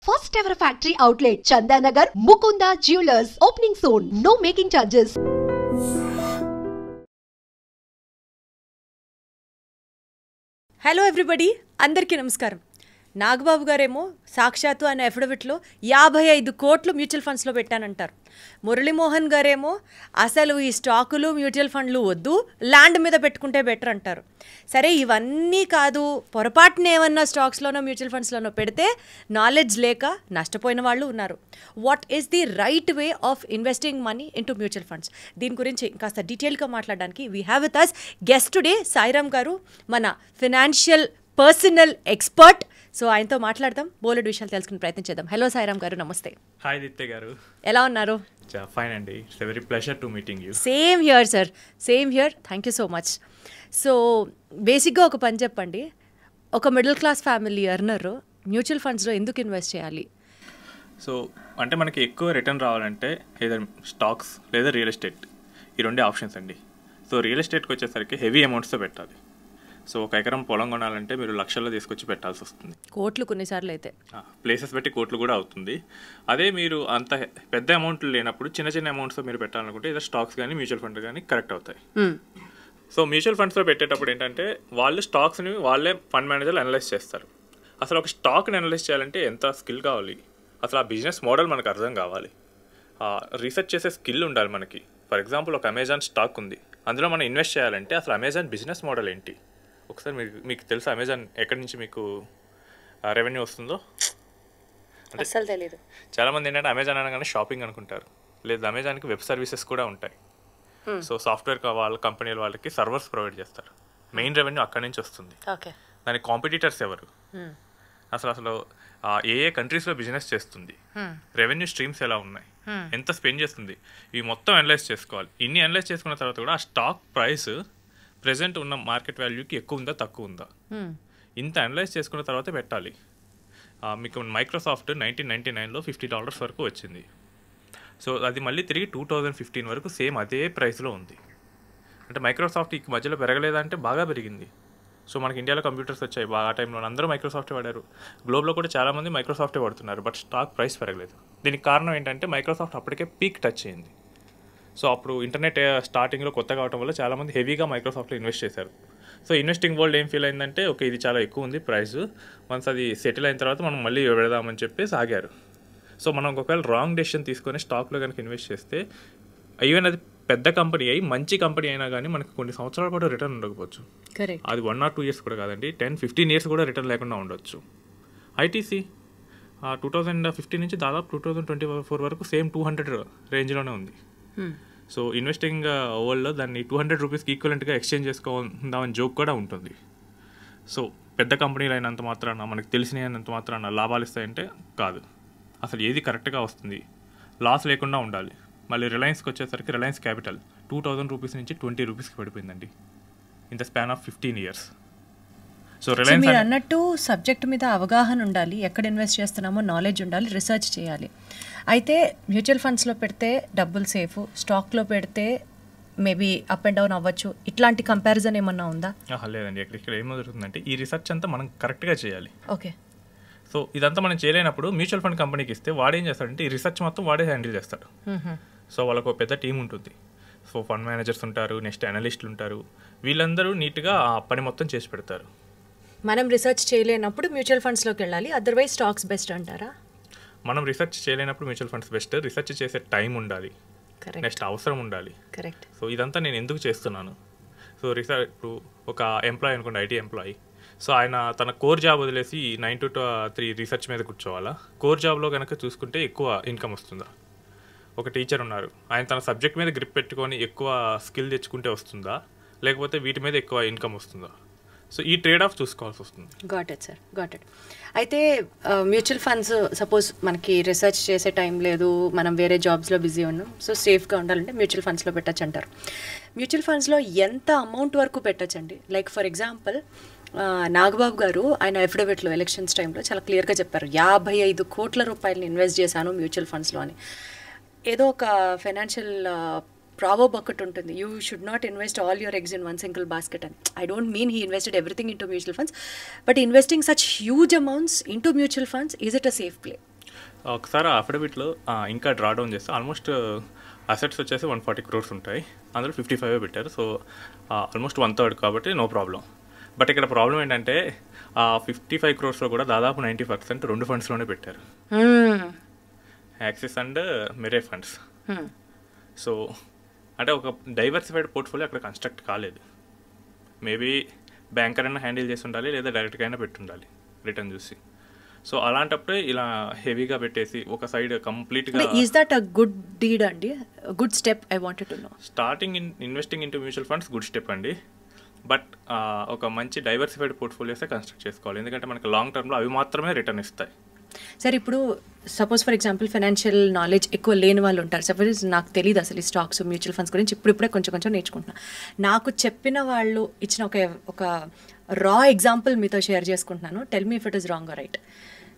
First ever factory outlet, Chandanagar, Mukunda Jewelers. Opening soon. No making charges. Hello everybody, అందరికీ నమస్కారం. నాగబాబు గారేమో సాక్షాత్తు ఆయన ఎఫిడవిట్లో 55 కోట్లు మ్యూచువల్ ఫండ్స్లో పెట్టానంటారు. మురళీమోహన్ గారేమో అసలు ఈ స్టాకులు మ్యూచువల్ ఫండ్లు వద్దు, ల్యాండ్ మీద పెట్టుకుంటే బెటర్ అంటారు. సరే, ఇవన్నీ కాదు, పొరపాటున ఏమన్నా స్టాక్స్లోనో మ్యూచువల్ ఫండ్స్లోనో పెడితే నాలెడ్జ్ లేక నష్టపోయిన వాళ్ళు ఉన్నారు. What is the right way of investing money into mutual funds? దీని గురించి కాస్త డీటెయిల్గా మాట్లాడడానికి we have with us guest today Sairam గారు, మన ఫినాన్షియల్ పర్సనల్ ఎక్స్పర్ట్. సో ఆయనతో మాట్లాడదాం, బోలెడు విషయాలు తెలుసుకునే ప్రయత్నం చేద్దాం. హలో సాయిరామ్ గారు, నమస్తే. హాయ్ దిత్య గారు, ఎలా ఉన్నారు? ఫైన్ అండి. It's very pleasure to meeting you. Same here sir, same here. Thank you so much. So బేసిక్గా ఒక పని చెప్పండి, ఒక middle class family earner mutual ఫండ్స్లో ఎందుకు ఇన్వెస్ట్ చేయాలి? సో అంటే మనకి ఎక్కువ రిటర్న్ రావాలంటే ఏదైనా స్టాక్స్ లేదా రియల్ ఎస్టేట్, ఈ రెండే ఆప్షన్స్ అండి. సో రియల్ ఎస్టేట్కి వచ్చేసరికి హెవీ అమౌంట్స్తో పెట్టాలి. సో 1 ఎకరం పొలం కొనాలంటే మీరు లక్షల్లో తీసుకొచ్చి పెట్టాల్సి వస్తుంది. కోట్లు కొన్నిసార్లు అయితే, ప్లేసెస్ బట్టి కోట్లు కూడా అవుతుంది. అదే మీరు అంత పెద్ద అమౌంట్లు లేనప్పుడు చిన్న చిన్న అమౌంట్స్తో మీరు పెట్టాలనుకుంటే ఏదో స్టాక్స్ కానీ మ్యూచువల్ ఫండ్ కానీ కరెక్ట్ అవుతాయి. సో మ్యూచువల్ ఫండ్స్లో పెట్టేటప్పుడు ఏంటంటే వాళ్ళు స్టాక్స్ని వాళ్ళే ఫండ్ మేనేజర్లు అనలైజ్ చేస్తారు. అసలు ఒక స్టాక్ని అనలైజ్ చేయాలంటే ఎంత స్కిల్ కావాలి, అసలు ఆ బిజినెస్ మోడల్ మనకు అర్థం కావాలి, రీసెర్చ్ చేసే స్కిల్ ఉండాలి మనకి. ఫర్ ఎగ్జాంపుల్, ఒక అమెజాన్ స్టాక్ ఉంది, అందులో మనం ఇన్వెస్ట్ చేయాలంటే అసలు అమెజాన్ బిజినెస్ మోడల్ ఏంటి? ఒకసారి మీకు తెలుసా అమెజాన్ ఎక్కడి నుంచి మీకు రెవెన్యూ వస్తుందో? అసలు తెలియదు. చాలామంది ఏంటంటే అమెజాన్ అనగానే షాపింగ్ అనుకుంటారు. లేదు, అమెజాన్కి వెబ్ సర్వీసెస్ కూడా ఉంటాయి. సో సాఫ్ట్వేర్ వాళ్ళ కంపెనీల వాళ్ళకి సర్వర్స్ ప్రొవైడ్ చేస్తారు. మెయిన్ రెవెన్యూ అక్కడి నుంచి వస్తుంది. దాని కాంపిటీటర్స్ ఎవరు, అసలు ఏ కంట్రీస్లో బిజినెస్ చేస్తుంది, రెవెన్యూ స్ట్రీమ్స్ ఎలా ఉన్నాయి, ఎంత స్పెండ్ చేస్తుంది, ఇవి మొత్తం అనలైజ్ చేసుకోవాలి. ఇన్ని అనలైజ్ చేసుకున్న తర్వాత కూడా ఆ స్టాక్ ప్రైస్ ప్రెజెంట్ ఉన్న మార్కెట్ వాల్యూకి ఎక్కువ ఉందా తక్కువ ఉందా, ఇంత అనలైజ్ చేసుకున్న తర్వాత పెట్టాలి. మీకు మైక్రోసాఫ్ట్ 1999లో $50 వరకు వచ్చింది. సో అది మళ్ళీ తిరిగి 2015 వరకు సేమ్ అదే ప్రైస్లో ఉంది. అంటే మైక్రోసాఫ్ట్ ఈ మధ్యలో పెరగలేదంటే బాగా పెరిగింది. సో మనకి ఇండియాలో కంప్యూటర్స్ వచ్చాయి బాగా, ఆ టైంలో అందరూ మైక్రోసాఫ్టే వాడారు. గ్లోబ్లో కూడా చాలామంది మైక్రోసాఫ్టే వాడుతున్నారు, బట్ స్టాక్ ప్రైస్ పెరగలేదు. దీనికి కారణం ఏంటంటే మైక్రోసాఫ్ట్ అప్పటికే పీక్ టచ్ అయింది. సో అప్పుడు ఇంటర్నెట్ స్టార్టింగ్లో కొత్త కావడం వల్ల చాలామంది హెవీగా మైక్రోసాఫ్ట్లో ఇన్వెస్ట్ చేశారు. సో ఇన్వెస్టింగ్ వరల్డ్ ఏం ఫీల్ అయిందంటే, ఓకే ఇది చాలా ఎక్కువ ఉంది ప్రైస్, వన్స్ అది సెటిల్ అయిన తర్వాత మనం మళ్ళీ పెడదామని చెప్పేసి ఆగారు. సో మనం ఒకవేళ రాంగ్ డెసిషన్ తీసుకొని స్టాక్లో కనుక ఇన్వెస్ట్ చేస్తే, ఈవెన్ అది పెద్ద కంపెనీ అయ్యి మంచి కంపెనీ అయినా కానీ మనకు కొన్ని సంవత్సరాల పాటు రిటర్న్ ఉండకపోవచ్చు. అది 1 or 2 years కూడా కాదండి, 10-15 years కూడా రిటర్న్ లేకుండా ఉండొచ్చు. ఐటీసీ 2015 నుంచి దాదాపు 2024 వరకు సేమ్ 200 రేంజ్లోనే ఉంది. సో ఇన్వెస్టింగ్ వరల్డ్లో దాన్ని 200 రూపీస్కి ఈక్వలెంట్గా ఎక్స్చేంజ్ చేసుకుందామని జోక్ కూడా ఉంటుంది. సో పెద్ద కంపెనీలు అయినంత మాత్రాన, మనకు తెలిసినంత మాత్రాన లాభాలు ఇస్తాయంటే కాదు. అసలు ఏది కరెక్ట్గా వస్తుంది, లాస్ లేకుండా ఉండాలి. మళ్ళీ రిలయన్స్కి వచ్చేసరికి రిలయన్స్ క్యాపిటల్ 2000 రూపీస్ నుంచి 20 రూపీస్కి పడిపోయిందండి in the span of 15 years. So Reliance మీరు అన్నట్టు సబ్జెక్ట్ మీద అవగాహన ఉండాలి, ఎక్కడ ఇన్వెస్ట్ చేస్తున్నామో నాలెడ్జ్ ఉండాలి, రీసెర్చ్ చేయాలి. అయితే మ్యూచువల్ ఫండ్స్లో పెడితే డబ్బులు సేఫ్, స్టాక్లో పెడితే మేబీ అప్ అండ్ డౌన్ అవ్వచ్చు, ఇట్లాంటి కంపారిజన్ ఏమన్నా ఉందా? లేదండి, ఇక్కడ ఏమో జరుగుతుందంటే ఈ రీసెర్చ్ అంతా మనం కరెక్ట్గా చేయాలి. ఓకే. సో ఇదంతా మనం చేయలేనప్పుడు మ్యూచువల్ ఫండ్ కంపెనీకి ఇస్తే వాడు ఏం చేస్తాడంటే ఈ రీసెర్చ్ మొత్తం వాడే హ్యాండిల్ చేస్తాడు. సో వాళ్ళకు ఒక పెద్ద టీం ఉంటుంది. సో ఫండ్ మేనేజర్స్ ఉంటారు, నెక్స్ట్ అనలిస్టులు ఉంటారు, వీళ్ళందరూ నీట్గా ఆ పని మొత్తం చేసి పెడతారు. మనం రీసెర్చ్ చేయలేనప్పుడు మ్యూచువల్ ఫండ్స్లోకి వెళ్ళాలి, అదర్వైజ్ స్టాక్స్ బెస్ట్ అంటారా? మనం రీసెర్చ్ చేయలేనప్పుడు మ్యూచువల్ ఫండ్స్ బెస్ట్. రీసెర్చ్ చేసే టైం ఉండాలి, నెక్స్ట్ అవసరం ఉండాలి. కరెక్ట్. సో ఇదంతా నేను ఎందుకు చేస్తున్నాను? సో రీసెర్చ్ ఇప్పుడు ఒక ఎంప్లాయీ అనుకోండి, ఐటీ ఎంప్లాయీ. సో ఆయన తన కోర్ జాబ్ వదిలేసి 9 to 3 రీసెర్చ్ మీద కూర్చోవాలా? కోర్ జాబ్లో కనుక చూసుకుంటే ఎక్కువ ఇన్కమ్ వస్తుందా? ఒక టీచర్ ఉన్నారు, ఆయన తన సబ్జెక్ట్ మీద గ్రిప్ పెట్టుకొని ఎక్కువ స్కిల్ తెచ్చుకుంటే వస్తుందా, లేకపోతే వీటి మీద ఎక్కువ ఇన్కమ్ వస్తుందా? సో ఈ ట్రేడ్ ఆఫ్ చూసుకోవాల్సి వస్తుంది. Got it sir, got it. అయితే మ్యూచువల్ ఫండ్స్ సపోజ్ మనకి రీసెర్చ్ చేసే టైం లేదు, మనం వేరే జాబ్స్లో బిజీ ఉన్నాం, సో సేఫ్గా ఉండాలంటే మ్యూచువల్ ఫండ్స్లో పెట్టచ్చు అంటారు. మ్యూచువల్ ఫండ్స్లో ఎంత అమౌంట్ వరకు పెట్టచ్చండి? లైక్ ఫర్ ఎగ్జాంపుల్ నాగబాబు గారు ఆయన ఎఫిడవిట్లో ఎలక్షన్స్ టైంలో చాలా క్లియర్గా చెప్పారు, 55 కోట్ల రూపాయలని ఇన్వెస్ట్ చేశాను మ్యూచువల్ ఫండ్స్లో అని. ఏదో ఒక ఫైనాన్షియల్ proverb ఒకటి ఉంటుంది, you should not invest all your eggs in one single basket అని. I don't mean he invested everything into mutual funds, but investing such huge amounts into mutual funds, is it a safe play? ఒకసారి ఆ అఫిడవిట్లో ఇంకా draw down చేస్తే almost assets వచ్చేసి 140 crores ఉంటాయి, అందులో 55 పెట్టారు. సో ఆల్మోస్ట్ 1/3 కాబట్టి నో ప్రాబ్లం. బట్ ఇక్కడ ప్రాబ్లం ఏంటంటే ఆ 55 crores కూడా దాదాపు 90% 2 ఫండ్స్లోనే పెట్టారు, axis and Mare funds. So అంటే ఒక డైవర్సిఫైడ్ పోర్ట్ఫోలియో అక్కడ కన్స్ట్రక్ట్ కాలేదు. మేబీ బ్యాంకర్ అయినా హ్యాండిల్ చేసి ఉండాలి, లేదా డైరెక్ట్గా అయినా పెట్టుండాలి రిటర్న్ చూసి. సో అలాంటప్పుడే ఇలా హెవీగా పెట్టేసి ఒక సైడ్ కంప్లీట్గా. Is that a good deed అండి, good step? I wanted to know. Starting investing into mutual funds good step అండి, బట్ ఒక మంచి డైవర్సిఫైడ్ పోర్ట్ఫోలియోసే కన్స్ట్రక్ట్ చేసుకోవాలి, ఎందుకంటే మనకి లాంగ్ టర్మ్లో అవి మాత్రమే రిటర్న్ ఇస్తాయి. సరే, ఇప్పుడు suppose for example financial knowledge ఎక్కువ లేని వాళ్ళు ఉంటారు. సపోజ్ నాకు తెలియదు అసలు ఈ స్టాక్స్ మ్యూచువల్ ఫండ్స్ గురించి, ఇప్పుడే కొంచెం నేర్చుకుంటున్నా. నాకు చెప్పిన వాళ్ళు ఇచ్చిన ఒక రా ఎగ్జాంపుల్ మీతో షేర్ చేసుకుంటున్నాను. Tell me if it is wrong or right.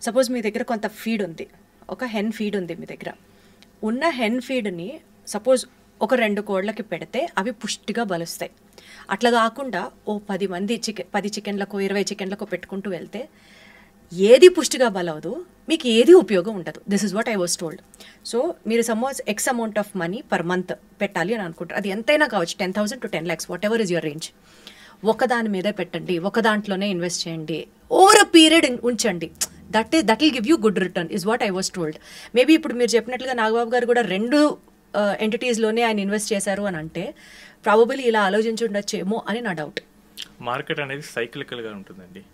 Suppose మీ దగ్గర కొంత ఫీడ్ ఉంది, ఒక హెన్ ఫీడ్ ఉంది మీ దగ్గర. ఉన్న హెన్ ఫీడ్ని సపోజ్ ఒక 2 కోళ్ళకి పెడితే అవి పుష్టిగా బలుస్తాయి. అట్లా కాకుండా ఓ 10 చికెన్లకు 20 చికెన్లకు పెట్టుకుంటూ వెళ్తే ఏది పుష్టిగా బలవదు, మీకు ఏది ఉపయోగం ఉండదు. This is what I was told. So మీరు suppose X amount of money per month పెట్టాలి అని అనుకుంటారు, అది ఎంతైనా కావచ్చు, 10,000 to 10 lakhs, what ever is your range. ఒకదాని మీదే పెట్టండి, ఒక దాంట్లోనే ఇన్వెస్ట్ చేయండి, ఓవర్ అ పీరియడ్ ఉంచండి. That will give you good return is what I was told. Maybe ఇప్పుడు మీరు చెప్పినట్లుగా నాగబాబు గారు కూడా 2 ఎంటిటీస్లోనే ఆయన ఇన్వెస్ట్ చేశారు అని అంటే ప్రాబబుల్లీ ఇలా ఆలోచించి ఉండొచ్చేమో అని నా డౌట్. మార్కెట్ అనేది సైక్లికల్గా ఉంటుందండి.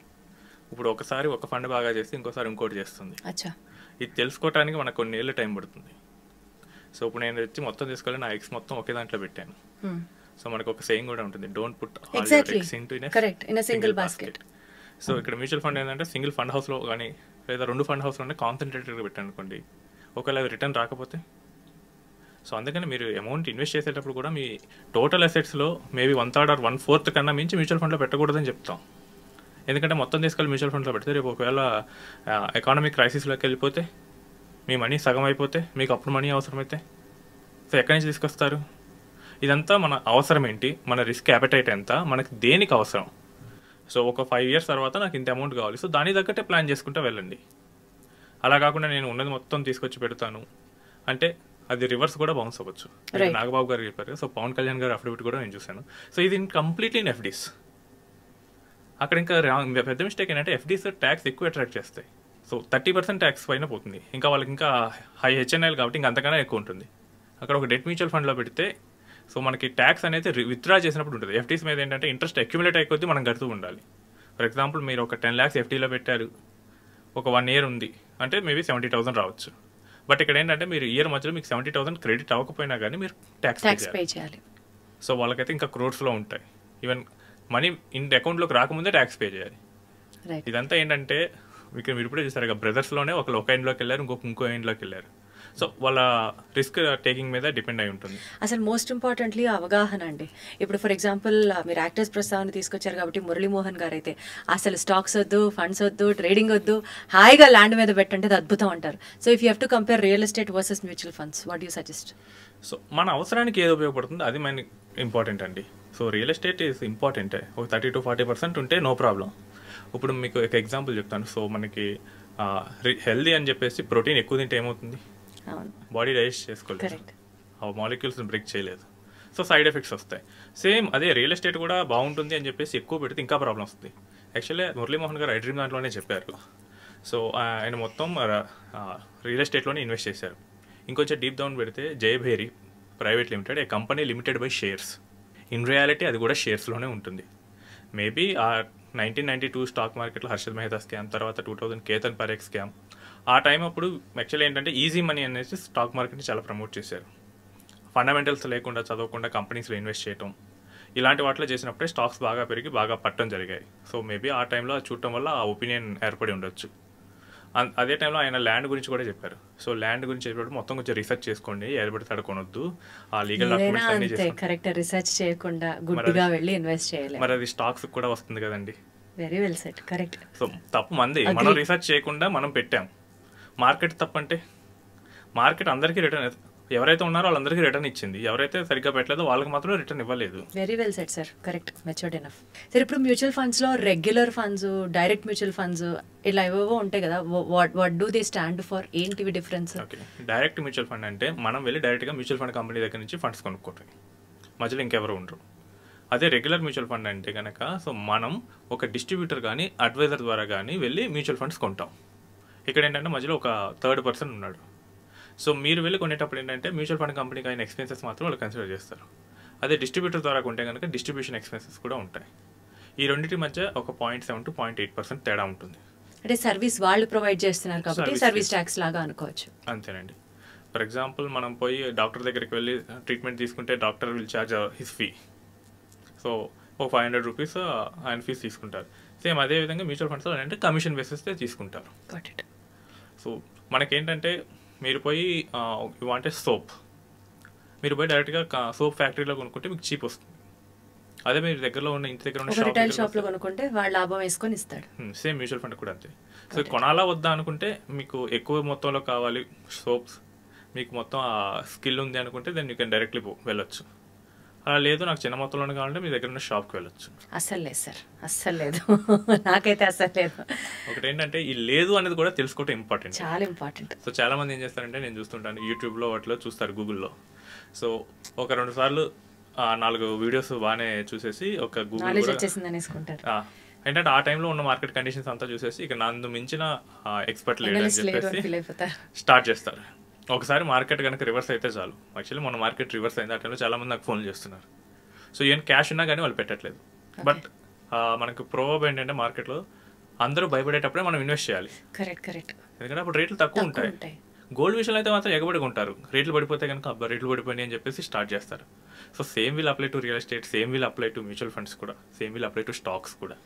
ఇప్పుడు ఒకసారి ఒక ఫండ్ బాగా చేస్తే ఇంకోసారి ఇంకోటి చేస్తుంది. అచ్చా, ఇది తెలుసుకోవడానికి మనకు కొన్ని ఏళ్ళు టైం పడుతుంది. సో ఇప్పుడు నేను వచ్చి మొత్తం తీసుకోవాలి, నా ఎగ్స్ మొత్తం ఒకే దాంట్లో పెట్టాను. సో మనకు ఒక సేయింగ్ కూడా ఉంటుంది, don't put all your eggs in a single basket. So ఇక్కడ మ్యూచువల్ ఫండ్ ఏంటంటే సింగిల్ ఫండ్ హౌస్లో కానీ లేదా 2 ఫండ్ హౌస్లోనే కాన్సన్ట్రేటెడ్గా పెట్టాను అనుకోండి, ఒకవేళ రిటర్న్ రాకపోతే. సో అందుకని మీరు అమౌంట్ ఇన్వెస్ట్ చేసేటప్పుడు కూడా మీ టోటల్ అసెట్స్లో మేబీ 1/3 or 1/4 కన్నా మించి మ్యూచువల్ ఫండ్లో పెట్టకూడదని చెప్తాం. ఎందుకంటే మొత్తం తీసుకెళ్ళి మ్యూచువల్ ఫండ్లో పెడితే రేపు ఒకవేళ ఎకానమిక్ క్రైసిస్లోకి వెళ్ళిపోతే, మీ మనీ సగం అయిపోతే, మీకు అప్పుడు మనీ అవసరమైతే సో ఎక్కడి నుంచి తీసుకొస్తారు? ఇదంతా మన అవసరం ఏంటి, మన రిస్క్ యాపెటైట్ ఎంత, మనకి దేనికి అవసరం. సో ఒక 5 years తర్వాత నాకు ఇంత అమౌంట్ కావాలి, సో దాని తగ్గట్టే ప్లాన్ చేసుకుంటే వెళ్ళండి. అలా కాకుండా నేను ఉన్నది మొత్తం తీసుకొచ్చి పెడతాను అంటే అది రివర్స్ కూడా బౌన్స్ అవ్వచ్చు. నాగబాబు గారు చెప్పారు, సో పవన్ కళ్యాణ్ గారు అఫిడవిట్ కూడా నేను చూశాను. సో ఇది కంప్లీట్లీ ఇన్ ఎఫ్డీస్. అక్కడ ఇంకా పెద్ద మిస్టేక్ ఏంటంటే ఎఫ్డీస్ ట్యాక్స్ ఎక్కువ అట్రాక్ట్ చేస్తాయి. సో 30% ట్యాక్స్ పైన పోతుంది. ఇంకా వాళ్ళకి ఇంకా హై హెచ్ఎన్ఐలు కాబట్టి ఇంకా అంతకన్నా ఎక్కువ ఉంటుంది. అక్కడ ఒక డెట్ మ్యూచువల్ ఫండ్లో పెడితే సో మనకి ట్యాక్స్ అనేది విత్డ్రా చేసినప్పుడు ఉంటుంది. ఎఫ్డీస్ మీద ఏంటంటే ఇంట్రెస్ట్ అక్యుములేట్ అయిపోతే మనం కడుతూ ఉండాలి. ఫర్ ఎగ్జాంపుల్ మీరు ఒక 10 lakhs ఎఫ్డీలో పెట్టారు, ఒక 1 year ఉంది అంటే మేబీ 70,000 రావచ్చు. బట్ ఇక్కడ ఏంటంటే మీరు ఇయర్ మధ్యలో మీకు 70,000 క్రెడిట్ అవ్వకపోయినా కానీ మీరు ట్యాక్స్ పే చేయాలి. సో వాళ్ళకైతే ఇంకా క్రోర్స్లో ఉంటాయి. ఈవెన్ మనీ అకౌంట్లోకి రాకముందే ట్యాక్స్ పే చేయాలి. ఇదంతా ఏంటంటే మీరు ఇప్పుడే చూసారు కదా, బ్రదర్స్లోనే ఒకరు ఒక ఎండ్లోకి వెళ్ళారు, ఇంకో ఎండ్లోకి వెళ్ళారు. సో వాళ్ళ రిస్క్ టేకింగ్ మీద డిపెండ్ అయి ఉంటుంది. అసలు మోస్ట్ ఇంపార్టెంట్లీ అవగాహన అండి. ఇప్పుడు ఫర్ ఎగ్జాంపుల్ మీరు యాక్టర్స్ ప్రస్తావన తీసుకొచ్చారు కాబట్టి మురళీమోహన్ గారు అయితే అసలు స్టాక్స్ వద్దు, ఫండ్స్ వద్దు, ట్రేడింగ్ వద్దు, హాయిగా ల్యాండ్ మీద పెట్టంటే అది అద్భుతం అంటారు. So if you have to compare real estate versus mutual funds, what you suggest? So మన అవసరానికి ఏది ఉపయోగపడుతుందో అది మన ఇంపార్టెంట్ అండి. సో రియల్ ఎస్టేట్ ఈజ్ ఇంపార్టెంటే, ఒక 30 to 40% ఉంటే నో ప్రాబ్లం. ఇప్పుడు మీకు ఒక ఎగ్జాంపుల్ చెప్తాను. సో మనకి హెల్దీ అని చెప్పేసి ప్రోటీన్ ఎక్కువ తింటే ఏమవుతుంది, బాడీ డైజెస్ట్ చేసుకోలేదు, ఆ మాలిక్యూల్స్ బ్రేక్ చేయలేదు, సో సైడ్ ఎఫెక్ట్స్ వస్తాయి. సేమ్ అదే రియల్ ఎస్టేట్ కూడా బాగుంటుంది అని చెప్పేసి ఎక్కువ పెడితే ఇంకా ప్రాబ్లం వస్తుంది. యాక్చువల్లీ మురళీమోహన్ గారు ఐడ్రీమ్ దాంట్లోనే చెప్పారు. సో ఆయన మొత్తం రియల్ ఎస్టేట్లోనే ఇన్వెస్ట్ చేశారు. ఇంకొంచెం డీప్ డౌన్ పెడితే Jayabheri private limited, a company limited by shares. In reality అది కూడా షేర్స్లోనే ఉంటుంది. మేబీ ఆ 1992 స్టాక్ మార్కెట్లో హర్షద్ మెహతా స్కామ్, తర్వాత 2000 కేతన్ పరేఖ్ స్కామ్, ఆ టైం అప్పుడు యాక్చువల్లీ ఏంటంటే ఈజీ మనీ అనేసి స్టాక్ మార్కెట్ని చాలా ప్రమోట్ చేశారు. ఫండమెంటల్స్ లేకుండా చదవకుండా కంపెనీస్లో ఇన్వెస్ట్ చేయటం, ఇలాంటి వాటిలో చేసినప్పుడే స్టాక్స్ బాగా పెరిగి బాగా పట్టడం జరిగాయి. సో మేబీ ఆ టైంలో చూడటం వల్ల ఆ ఒపీనియన్ ఏర్పడి ఉండొచ్చు. అదే టైంలో ఆయన ల్యాండ్ గురించి కూడా చెప్పారు. సో ల్యాండ్ గురించి చెప్పినప్పుడు మొత్తం కొంచెం రీసెర్చ్ చేసుకోండి, ఏర్పడి తడకొనొద్దు, ఆ లీగల్ డాక్యుమెంట్స్ అన్ని చేసుకోండి. కరెక్ట్, రీసెర్చ్ చేయకుండా గుడ్డిగా వెళ్ళి ఇన్వెస్ట్ చేయాలి. మరి అది స్టాక్స్ కూడా వస్తుంది కదండి. Very well set, correct. So తప్పు మంది, మనం రీసెర్చ్ చేయకుండా మనం పెట్టాం. మార్కెట్ తప్పంటే మార్కెట్ అందరికీ రిటర్న్ ఎవరైతే ఉన్నారో వాళ్ళందరికీ రిటర్న్ ఇచ్చింది, ఎవరైతే సరిగ్గా పెట్టలేదో వాళ్ళకి మాత్రం రిటర్న్ ఇవ్వలేదు. Very well set sir, correct, matured enough. Sir ఇప్పుడు మ్యూచువల్ ఫండ్స్లో regular funds, direct mutual funds ఇలా ఏవేవో ఉంటాయి కదా, what do they stand for, ఏంటివి difference? Okay, direct mutual fund అంటే మనం వెళ్ళి డైరెక్ట్గా మ్యూచువల్ ఫండ్ కంపెనీ దగ్గర నుంచి ఫండ్స్ కొనుక్కోవటం, మధ్యలో ఇంకెవరు ఉండరు. అదే రెగ్యులర్ మ్యూచువల్ ఫండ్ అంటే కనుక సో మనం ఒక డిస్ట్రిబ్యూటర్ కానీ అడ్వైజర్ ద్వారా కానీ వెళ్ళి మ్యూచువల్ ఫండ్స్ కొంటాం. ఇక్కడ ఏంటంటే మధ్యలో ఒక థర్డ్ పర్సన్ ఉన్నాడు. సో మీరు వెళ్ళి కొనేటప్పుడు ఏంటంటే మ్యూచువల్ ఫండ్ కంపెనీకి అయిన ఎక్స్పెన్సెస్ మాత్రం వాళ్ళు కన్సిడర్ చేస్తారు. అదే డిస్ట్రిబ్యూటర్ ద్వారా కొంటే కనుక డిస్ట్రిబ్యూషన్ ఎక్స్పెన్సెస్ కూడా ఉంటాయి. ఈ రెండింటి మధ్య ఒక 0.7 to 0.8% తేడా ఉంటుంది. అంటే సర్వీస్ వాళ్ళు ప్రొవైడ్ చేస్తున్నారు కాబట్టి సర్వీస్ ట్యాక్స్ లాగా అనుకోవచ్చు. అంతేనండి. ఫర్ ఎగ్జాంపుల్ మనం పోయి డాక్టర్ దగ్గరికి వెళ్ళి ట్రీట్మెంట్ తీసుకుంటే doctor will charge his fee. So ఒక 500 రూపీస్ ఆయన ఫీజు తీసుకుంటారు. సేమ్ అదేవిధంగా మ్యూచువల్ ఫండ్స్లో అంటే కమిషన్ బేసిస్తే తీసుకుంటారు. సో మనకేంటంటే మీరు పోయి యూ వాంట్ ఏ సోప్, మీరు పోయి డైరెక్ట్గా సోప్ ఫ్యాక్టరీలో కొనుక్కుంటే మీకు చీప్ వస్తుంది. అదే మీరు దగ్గరలో ఉన్న ఇంటి దగ్గర ఉన్న రిటైల్ షాప్లో కొనుక్కుంటే వాళ్ళు లాభం వేసుకొని ఇస్తాడు. సేమ్ మ్యూచువల్ ఫండ్ కూడా అంతే. సో కొనాలా వద్దా అనుకుంటే మీకు ఎక్కువ మొత్తంలో కావాలి సోప్స్, మీకు మొత్తం ఆ స్కిల్ ఉంది అనుకుంటే దెన్ యూ కెన్ డైరెక్ట్లీ వెళ్ళొచ్చు. అలా లేదు నాకు చిన్న మొత్తంలో కావాలంటే మీ దగ్గర ఉన్న షాప్కి వెళ్ళొచ్చు. అస్సలు లేదు సార్, అస్సలు లేదు, నాకైతే అస్సలు లేదు. ఒకటి ఏంటంటే ఈ లేదు అనేది కూడా తెలుసుకోవటం ఇంపార్టెంట్, చాలా ఇంపార్టెంట్. సో చాలా మంది ఏం చేస్తారంటే నేను చూస్తుంటాను యూట్యూబ్లో వాటిలో చూస్తారు, గూగుల్లో. సో ఒక 2 సార్లు 4 వీడియోస్ బాగానే చూసేసి ఒక గూగుల్ ఏంటంటే ఆ టైంలో ఉన్న మార్కెట్ కండిషన్స్ అంతా చూసేసి ఇక నన్ను మించిన ఎక్స్పర్ట్ లేడని చెప్పేసి స్టార్ట్ చేస్తారు. ఒకసారి మార్కెట్ కనుక రివర్స్ అయితే చాలు. యాక్చువల్లీ మన మార్కెట్ రివర్స్ అయింది, ఆ టైంలో చాలా మంది నాకు ఫోన్ చేస్తున్నారు. సో ఏం క్యాష్ ఉన్నా కానీ వాళ్ళు పెట్టట్లేదు. బట్ మనకు ప్రోబ్ ఏంటంటే మార్కెట్లో అందరూ భయపడేటప్పుడే మనం ఇన్వెస్ట్ చేయాలి. ఎందుకంటే అప్పుడు రేట్లు తక్కువ ఉంటాయి. గోల్డ్ విషయంలో అయితే మాత్రం ఎగబడి ఉంటారు, రేట్లు పడిపోతే కనుక అబ్బా రేట్లు పడిపోయినాయి అని చెప్పేసి స్టార్ట్ చేస్తారు. So same will apply to real estate, same will apply to mutual funds కూడా, same will apply to stocks కూడా.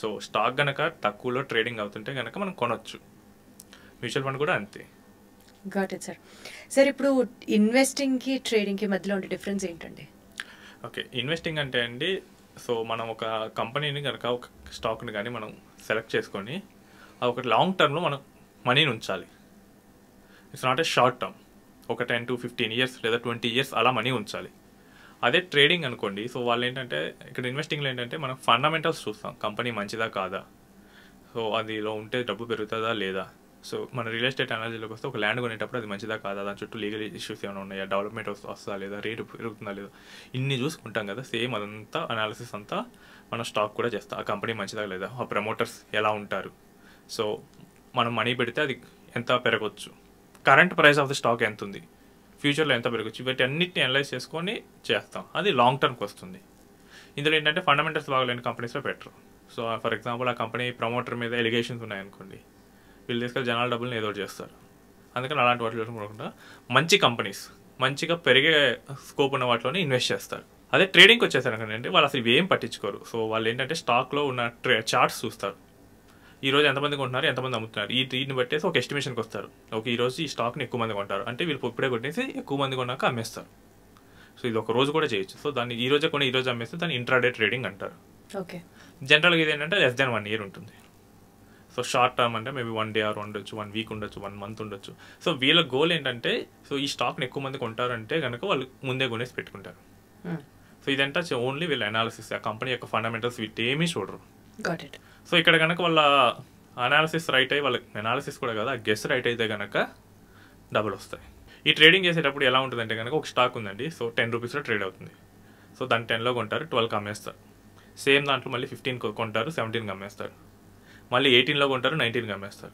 సో స్టాక్ కనుక తక్కువలో ట్రేడింగ్ అవుతుంటే కనుక మనం కొనొచ్చు, మ్యూచువల్ ఫండ్ కూడా అంతే. Got it sir. సార్ ఇప్పుడు ఇన్వెస్టింగ్కి ట్రేడింగ్కి మధ్యలో ఉండే డిఫరెన్స్ ఏంటండి? ఓకే, ఇన్వెస్టింగ్ అంటే అండి సో మనం ఒక కంపెనీని కనుక ఒక స్టాక్ని కానీ మనం సెలెక్ట్ చేసుకొని ఒక లాంగ్ టర్మ్లో మనం మనీని ఉంచాలి. It's not a short term, ఒక 10 to 15 years లేదా 20 years అలా మనీ ఉంచాలి. అదే ట్రేడింగ్ అనుకోండి, సో వాళ్ళు ఏంటంటే ఇక్కడ ఇన్వెస్టింగ్లో ఏంటంటే మనం ఫండమెంటల్స్ చూస్తాం, కంపెనీ మంచిదా కాదా, సో అదిలో ఉంటే డబ్బు పెరుగుతుందా లేదా. సో మన రియల్ ఎస్టేట్ అనాలజీలోకి వస్తే ఒక ల్యాండ్ కొనేటప్పుడు అది మంచిదా కాదా, దాని చుట్టూ లీగల్ ఇష్యూస్ ఏమైనా ఉన్నాయా, డెవలప్మెంట్ వస్తుందా లేదా, రేటు పెరుగుతుందా లేదా, ఇన్ని చూసుకుంటాం కదా. సేమ్ అదంతా అనాలిసిస్ అంతా మనం స్టాక్ కూడా చేస్తాం. ఆ కంపెనీ మంచిదా లేదా, ఆ ప్రమోటర్స్ ఎలా ఉంటారు, సో మనం మనీ పెడితే అది ఎంత పెరగవచ్చు, current price of the stock ఎంత ఉంది, ఫ్యూచర్లో ఎంత పెరగచ్చు, వీటి అన్నిటిని అనలైజ్ చేసుకొని చేస్తాం. అది లాంగ్ టర్మ్కి వస్తుంది. ఇందులో ఏంటంటే ఫండమెంటల్స్ బాగలేని కంపెనీస్లో పెట్టరు. సో ఫర్ ఎగ్జాంపుల్ ఆ కంపెనీ ప్రమోటర్ మీద ఎలిగేషన్స్ ఉన్నాయనుకోండి, వీళ్ళు తీసుకెళ్ళి జనాల డబ్బులను ఏదో చేస్తారు. అందుకని అలాంటి వాటిలో చూడకుండా మంచి కంపెనీస్, మంచిగా పెరిగే స్కోప్ ఉన్న వాటిలోనే ఇన్వెస్ట్ చేస్తారు. అదే ట్రేడింగ్కి వచ్చేసరికి వాళ్ళు అసలు ఇవేం పట్టించుకోరు. సో వాళ్ళు ఏంటంటే స్టాక్లో ఉన్న చార్ట్స్ చూస్తారు, ఈరోజు ఎంతమంది కొంటున్నారు, ఎంతమంది అమ్ముతున్నారు, దీన్ని బట్టేసి ఒక ఎస్టిమేషన్కి వస్తారు. ఓకే ఈరోజు ఈ స్టాక్ని ఎక్కువ మంది కొంటారు అంటే వీళ్ళు ఇప్పుడే కొట్టేసి ఎక్కువ మంది కొన్నాక అమ్మేస్తారు. సో ఇది ఒక రోజు కూడా చేయొచ్చు. సో దాన్ని ఈ రోజే కొని ఈ రోజు అమ్మేస్తే దాన్ని ఇంట్రాడే ట్రేడింగ్ అంటారు. ఓకే, జనరల్గా ఇది ఏంటంటే less than 1 year ఉంటుంది. సో షార్ట్ టర్మ్ అంటే మేబీ 1 day ఆర్ ఉండొచ్చు, 1 week ఉండొచ్చు, 1 month ఉండొచ్చు. సో వీళ్ళ గోల్ ఏంటంటే సో ఈ స్టాక్ని ఎక్కువ మంది కొంటారంటే కనుక వాళ్ళు ముందే కొనేసి పెట్టుకుంటారు. సో ఇదంతా ఓన్లీ వీళ్ళ అనాలిసిస్, ఆ కంపెనీ యొక్క ఫండమెంటల్స్ వీటేమీ చూడరు. సో ఇక్కడ కనుక వాళ్ళ అనాలిసిస్ రైట్ అయ్యి, వాళ్ళ అనాలిసిస్ కూడా కదా గెస్ రైట్ అయితే కనుక డబ్బులు వస్తాయి. ఈ ట్రేడింగ్ చేసేటప్పుడు ఎలా ఉంటుందంటే కనుక ఒక స్టాక్ ఉందండి, సో 10 రూపీస్లో ట్రేడ్ అవుతుంది. సో దాన్ని 10లో కొంటారు, 12కి అమ్మేస్తారు. సేమ్ దాంట్లో మళ్ళీ 15 కొంటారు, 17కి అమ్మేస్తారు. మళ్ళీ 18లో కొంటారు, 19కి అమ్మేస్తారు.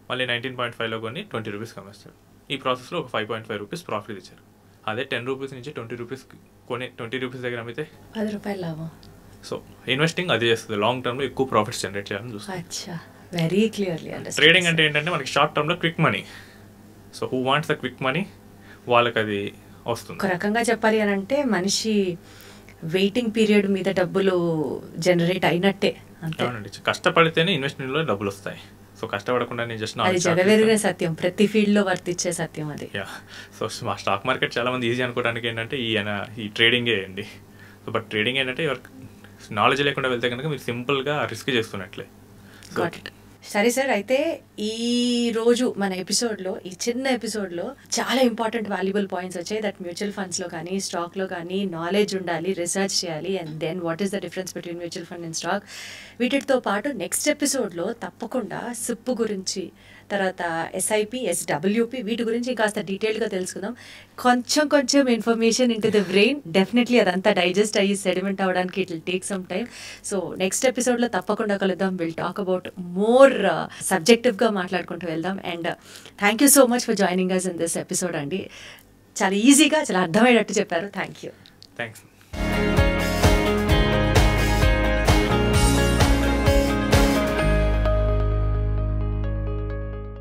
మళ్ళీ 19.5లో కొని 20 రూపీస్కి అమ్మేస్తారు. ఈ ప్రాసెస్లో ఒక 5.5 రూపీస్ ప్రాఫిట్ ఇచ్చారు. అదే 10 రూపీస్ నుంచి 20 రూపీస్ కొని 20 రూపీస్ దగ్గర అమ్మితే 10 రూపాయలు లాభం. సో ఇన్వెస్టింగ్ అది చేస్తుంది, లాంగ్ టర్మ్లో ఎక్కువ ప్రాఫిట్స్ జనరేట్ చేయాలని చూస్తుంది. వెరీ క్లియర్లీ ట్రేడింగ్ అంటే ఏంటంటే మనకి షార్ట్ టర్మ్లో quick money. So who wants the quick money వాళ్ళకి అది వస్తుంది. ఒక రకంగా చెప్పాలి అని అంటే మనిషి వెయిటింగ్ పీరియడ్ మీద డబ్బులు జనరేట్ అయినట్టే. అవునండి, కష్టపడితేనే ఇన్వెస్ట్మెంట్లో డబ్బులు వస్తాయి. సో కష్టపడకుండా నేను జస్ట్ జగవేరుగా సత్యం, ప్రతి ఫీల్డ్ లో వర్తించే సత్యం అది. సో మా స్టాక్ మార్కెట్ చాలా మంది ఈజీ అనుకోవడానికి ఏంటంటే ఈ ట్రేడింగే అండి. సో బట్ ట్రేడింగ్ ఏంటంటే నాలెడ్జ్ లేకుండా వెళ్తే కనుక మీరు సింపుల్గా రిస్క్ చేస్తున్నట్లే. సరే సార్, అయితే ఈ రోజు మన ఎపిసోడ్లో, ఈ చిన్న ఎపిసోడ్లో చాలా ఇంపార్టెంట్ వాల్యుబుల్ పాయింట్స్ వచ్చాయి. దట్ మ్యూచువల్ ఫండ్స్లో కానీ స్టాక్లో కానీ నాలెడ్జ్ ఉండాలి, రీసెర్చ్ చేయాలి, and then what is the difference between mutual fund and stock. వీటితో పాటు నెక్స్ట్ ఎపిసోడ్లో తప్పకుండా సిప్ గురించి, తర్వాత ఎస్ఐపి, ఎస్డబ్ల్యూపి, వీటి గురించి కాస్త డీటెయిల్గా తెలుసుకుందాం. కొంచెం information into the brain, definitely అదంతా డైజెస్ట్ అయ్యి సెడిమెంట్ అవ్వడానికి it will take some time. So next ఎపిసోడ్లో తప్పకుండా కలుద్దాం. విల్ టాక్ అబౌట్ మోర్ సబ్జెక్టివ్గా మాట్లాడుకుంటూ వెళ్దాం. And thank you so much for joining us in this episode అండి. చాలా ఈజీగా, చాలా అర్థమయ్యేటట్టు చెప్పారు. Thank you. థ్యాంక్స్.